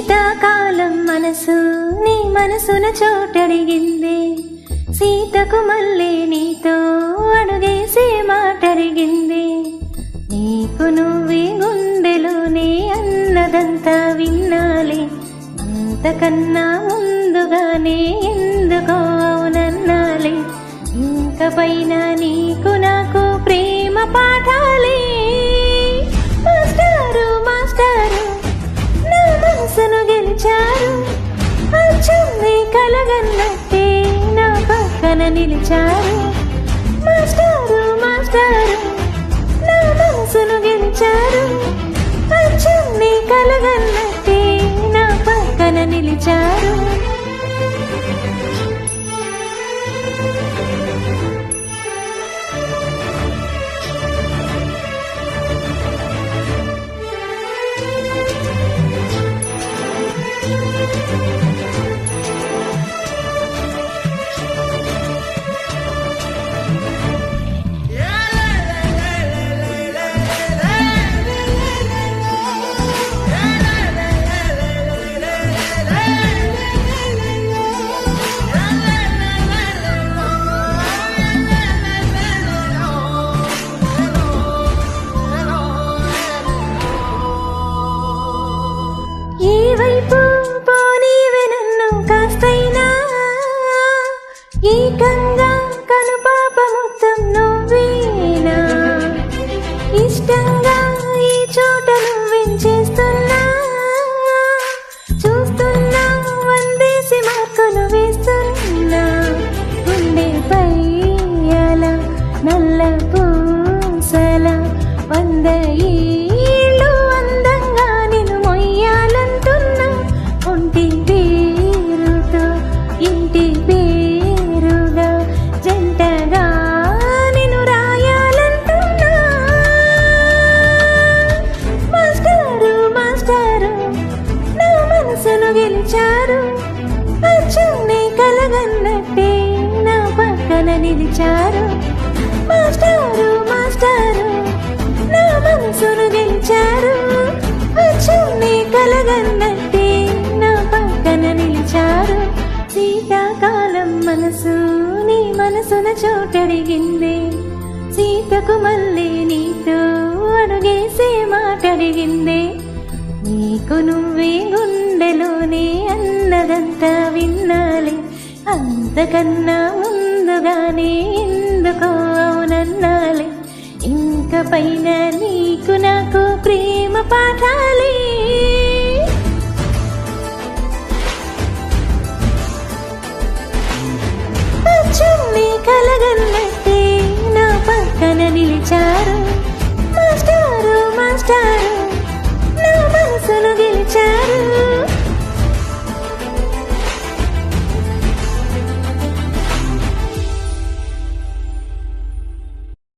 శీతాకాలం మనసు నీ మనసున చోటడిగింది, సీతకు మళ్ళీ నీతో అడుగేసే మాటడిగింది. నీకు నువ్వే గుండెలోనే అన్నదంతా విన్నాలి, అంతకన్నా ముందుగానే ఎందుకో అవునన్నాలి. ఇంక పైన నీకు నాకు ప్రేమ పాఠాలే. మాస్టారు మాస్టారు నా మనసును గెలిచారు, అచ్చం నీ కలగన్నట్టే నా పక్కన నిలిచారు. మాస్టారు మాస్టారు నా మనసును గెలిచారు, అచ్చం నీ కలగన్నట్టే నా పక్కన నిలిచారు. వైపు పోనీవే నన్ను కాస్తైనా, ఏకంగా కనుపాప మొత్తం నువ్వేనా. ఇష్టంగా ఈ చోట నువ్వేం చేస్తున్నా, చూస్తున్నా వందేసి మార్కులు వేస్తున్నా. గుండెపై అలా నల్ల పూసల 100 ఏళ్ళు అందంగా నిన్ను మొయ్యాలంటున్నా. ఒంటి పేరుతో ఇంటి పేరుగా జంటగా నిన్ను రాయాలంటున్నా. మాస్టారు మాస్టారు నా మనసును గెలిచారు, అచ్చం నీ కలగన్నట్టే నా పక్కన నిలిచారు. మాస్టారు మాస్టారు నా మనసును గెలిచారు, అచ్చం నీ కలగన్నట్టే నా పక్కన నిలిచారు. శీతాకాలం మనసు నీ మనసున చోటడిగింది, సీతకు మళ్ళీ నీతో అడుగేసే మాటడిగింది. నీకు నువ్వే గుండెలోనే అన్నదంతా విన్నాలి, అంతకన్నా ముందుగానే ఎందుకో అవునన్నాలి. ఇంక పైన నీకు నాకు ప్రేమ పాఠాలే. అచ్చం నీ కలగన్నట్టే నా పక్కన నిలిచారు.